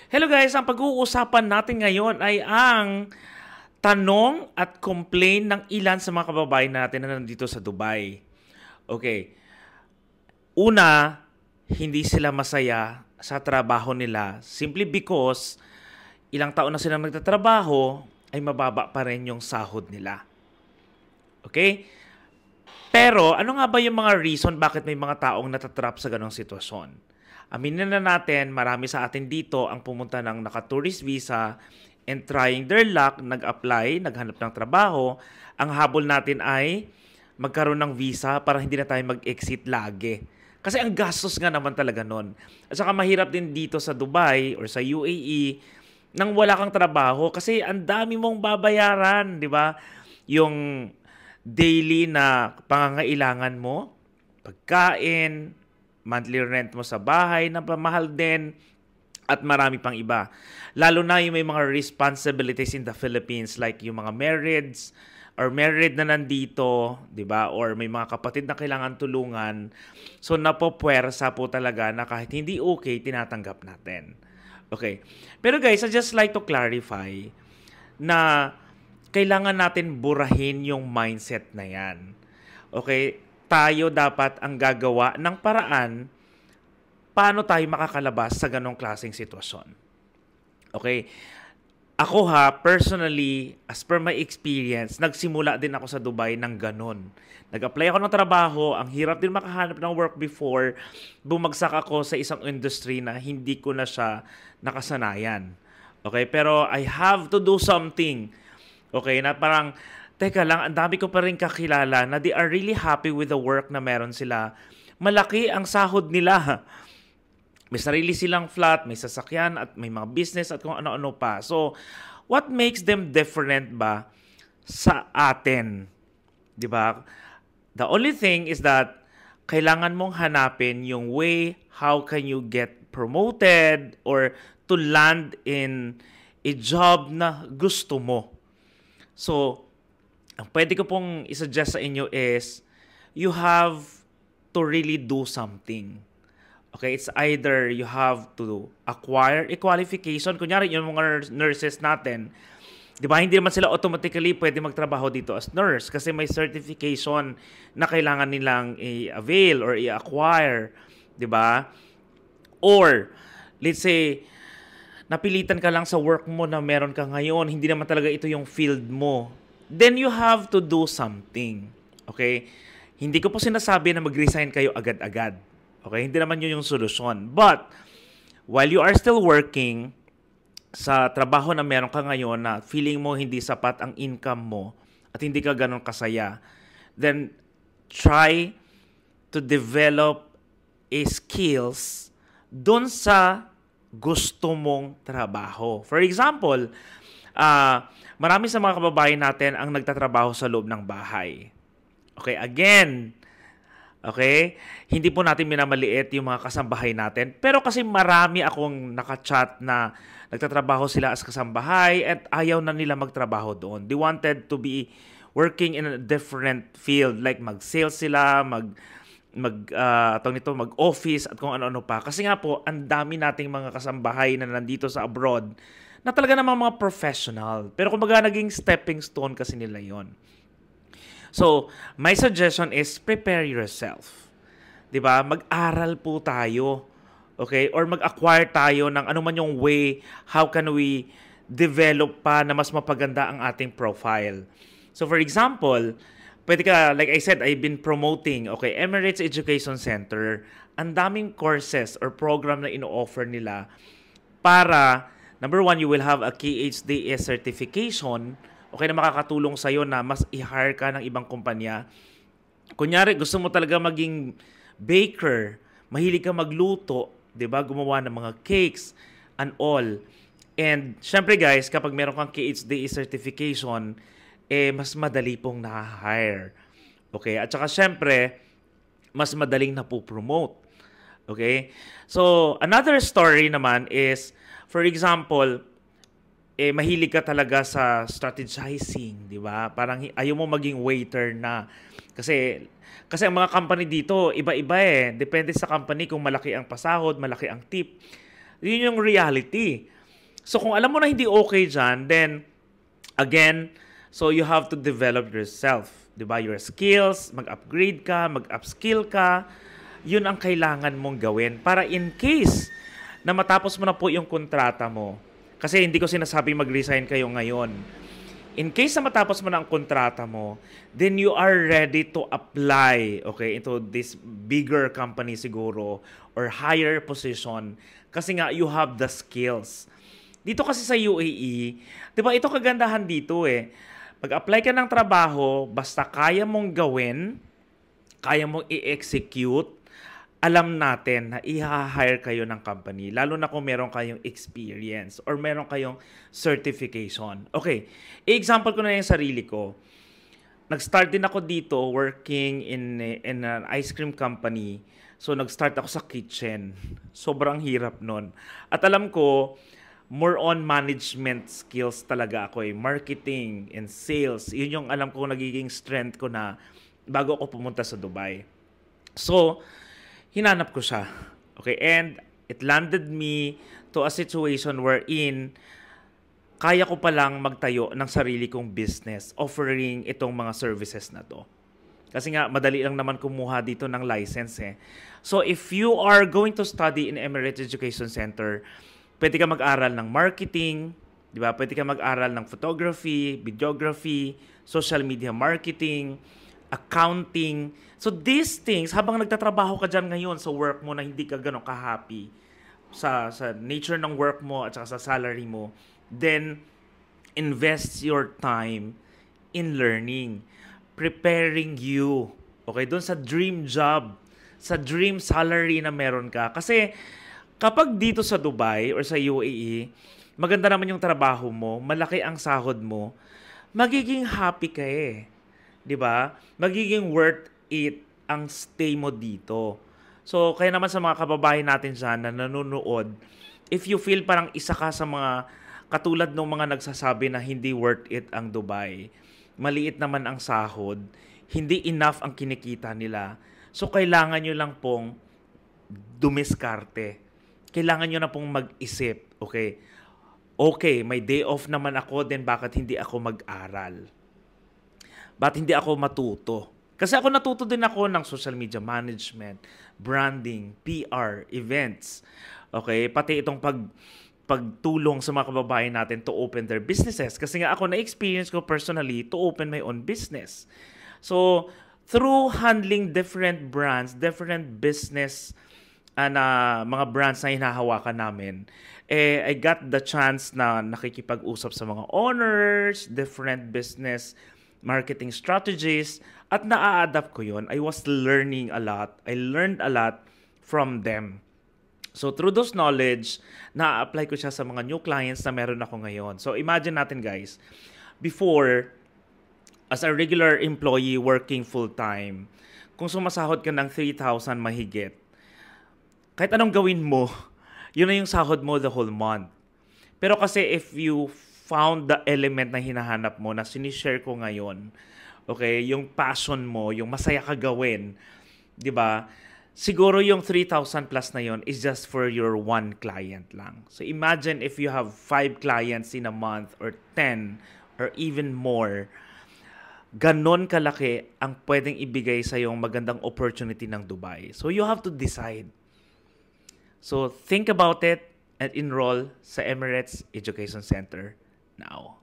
Hello guys, ang pag-uusapan natin ngayon ay ang tanong at complaint ng ilan sa mga kababayan natin na nandito sa Dubai. Okay, una, hindi sila masaya sa trabaho nila simply because ilang taon na silang nagtatrabaho ay mababa pa rin yung sahod nila. Okay? Pero ano nga ba yung mga reason bakit may mga taong natatrap sa ganong sitwasyon? Aminin na natin, marami sa atin dito ang pumunta ng naka-tourist visa and trying their luck, nag-apply, naghanap ng trabaho. Ang habol natin ay magkaroon ng visa para hindi na tayo mag-exit lagi. Kasi ang gastos nga naman talaga nun. At saka mahirap din dito sa Dubai or sa UAE nang wala kang trabaho kasi ang dami mong babayaran, di ba? Yung daily na pangangailangan mo, pagkain, monthly rent mo sa bahay na pamahal din, at marami pang iba. Lalo na yung may mga responsibilities in the Philippines like yung mga marrieds or married na nandito, 'di ba? Or may mga kapatid na kailangan tulungan. So napopwersa po talaga na kahit hindi okay, tinatanggap natin. Okay. Pero guys, I just like to clarify na kailangan natin burahin yung mindset na 'yan. Okay? Tayo dapat ang gagawa ng paraan paano tayo makakalabas sa ganong klaseng sitwasyon. Okay? Ako personally, as per my experience, nagsimula din ako sa Dubai ng ganon. Nag-apply ako ng trabaho, ang hirap din makahanap ng work before, bumagsak ako sa isang industry na hindi ko na siya nakasanayan. Okay? Pero I have to do something. Okay? Na parang, teka lang, ang dami ko pa rin kakilala na they are really happy with the work na meron sila. Malaki ang sahod nila. May sarili silang flat, may sasakyan, at may mga business at kung ano-ano pa. So, what makes them different ba sa atin? Diba? The only thing is that kailangan mong hanapin yung way how can you get promoted or to land in a job na gusto mo. So, ang pwede ko pong isuggest sa inyo is you have to really do something. Okay, it's either you have to acquire a qualification. Kunyari, yung mga nurses natin, di ba, hindi naman sila automatically pwede magtrabaho dito as nurse kasi may certification na kailangan nilang i-avail or i-acquire. Di ba? Or, let's say, napilitan ka lang sa work mo na meron ka ngayon, hindi naman talaga ito yung field mo. Then you have to do something. Okay? Hindi ko po sinasabi na mag-resign kayo agad-agad. Okay? Hindi naman yun yung solusyon. But, while you are still working sa trabaho na meron ka ngayon na feeling mo hindi sapat ang income mo at hindi ka ganun kasaya, then try to develop a skills dun sa gusto mong trabaho. For example, marami sa mga kababayan natin ang nagtatrabaho sa loob ng bahay. Okay, again, okay, hindi po natin minamaliit yung mga kasambahay natin. Pero kasi marami akong nakachat na nagtatrabaho sila as kasambahay at ayaw na nila magtrabaho doon. They wanted to be working in a different field, like mag-sales sila, mag-office at kung ano-ano pa. Kasi nga po, ang dami nating mga kasambahay na nandito sa abroad na talaga namang mga professional. Pero kumbaga naging stepping stone kasi nila yon. So, my suggestion is prepare yourself. 'Di ba? Mag-aral po tayo. Okay? Or mag-acquire tayo ng ano man yung way how can we develop pa na mas mapaganda ang ating profile. So, for example, pwede ka, like I said, I've been promoting, okay, Emirates Education Center. Ang daming courses or program na ino-offer nila para, number one, you will have a KHDS certification, okay, na makakatulong sa'yo na mas i-hire ka ng ibang kumpanya. Kunyari, gusto mo talaga maging baker, mahilig ka magluto, 'di ba? Gumawa ng mga cakes and all. And syempre guys, kapag meron kang KHDE certification, mas madali pong na-hire. Okay? At saka syempre, mas madaling na-promote. Okay? So, another story naman is, for example, mahilig ka talaga sa strategizing, di ba? Parang ayaw mo maging waiter na. Kasi ang mga company dito, iba-iba eh. Depende sa company kung malaki ang pasahod, malaki ang tip. Yun yung reality. So kung alam mo na hindi okay dyan, then again, so you have to develop yourself. Diba? Your skills, mag-upgrade ka, mag-upskill ka. Yun ang kailangan mong gawin para in case na matapos mo na po yung kontrata mo. Kasi hindi ko sinasabi mag-resign kayo ngayon. In case na matapos mo na ang kontrata mo, then you are ready to apply, okay, into this bigger company siguro or higher position kasi nga you have the skills. Dito kasi sa UAE, 'di ba, ito kagandahan dito eh. Mag-apply ka ng trabaho, basta kaya mong gawin, kaya mong i-execute, alam natin na i-hire kayo ng company, lalo na kung meron kayong experience or meron kayong certification. Okay, i-example ko na yung sarili ko. Nag-start din ako dito working in an ice cream company. So, nag-start ako sa kitchen. Sobrang hirap nun. At alam ko, more on management skills talaga ako eh. Marketing and sales. Yun yung alam ko nagiging strength ko na bago ako pumunta sa Dubai. So, hinanap ko siya. Okay, and it landed me to a situation wherein kaya ko palang magtayo ng sarili kong business offering itong mga services na to. Kasi nga, madali lang naman kumuha dito ng license eh. So, if you are going to study in Emirates Education Center, pwede ka mag-aral ng marketing, di ba? Pwede ka mag-aral ng photography, videography, social media marketing, accounting. So these things, habang nagtatrabaho ka dyan ngayon sa work mo na hindi ka gano'n ka-happy sa nature ng work mo at saka sa salary mo, then invest your time in learning, preparing you, okay, doon sa dream job, sa dream salary na meron ka. Kasi kapag dito sa Dubai or sa UAE, maganda naman yung trabaho mo, malaki ang sahod mo, magiging happy ka eh. 'Di ba? Magiging worth it ang stay mo dito. So, kaya naman sa mga kababayan natin dyan na nanonood, if you feel parang isa ka sa mga katulad ng mga nagsasabi na hindi worth it ang Dubai, maliit naman ang sahod, hindi enough ang kinikita nila, so kailangan nyo lang pong dumiskarte. Kailangan nyo na pong mag-isip, okay? Okay, may day off naman ako, then bakit hindi ako mag-aral? Bakit hindi ako matuto? Kasi ako natuto din ako ng social media management, branding, PR, events. Okay? Pati itong pagtulong sa mga kababayan natin to open their businesses. Kasi nga ako na-experience ko personally to open my own business. So, through handling different brands, different business na mga brands na hinahawakan namin, I got the chance na nakikipag-usap sa mga owners, different business marketing strategies, at na-adapt ko yun. I was learning a lot. I learned a lot from them. So, through those knowledge, na-apply ko siya sa mga new clients na meron ako ngayon. So, imagine natin guys, before, as a regular employee working full-time, kung sumasahod ka ng 3,000 mahigit, kahit anong gawin mo, yun na yung sahod mo the whole month. Pero kasi if you found the element na hinahanap mo na sinishare ko ngayon, okay, yung passion mo, yung masaya ka gawin, di ba? Siguro yung 3,000 plus na yon is just for your one client lang. So imagine if you have 5 clients in a month or 10 or even more, ganon kalaki ang pwedeng ibigay sa yung magandang opportunity ng Dubai. So you have to decide. So think about it and enroll sa Emirates Education Center now.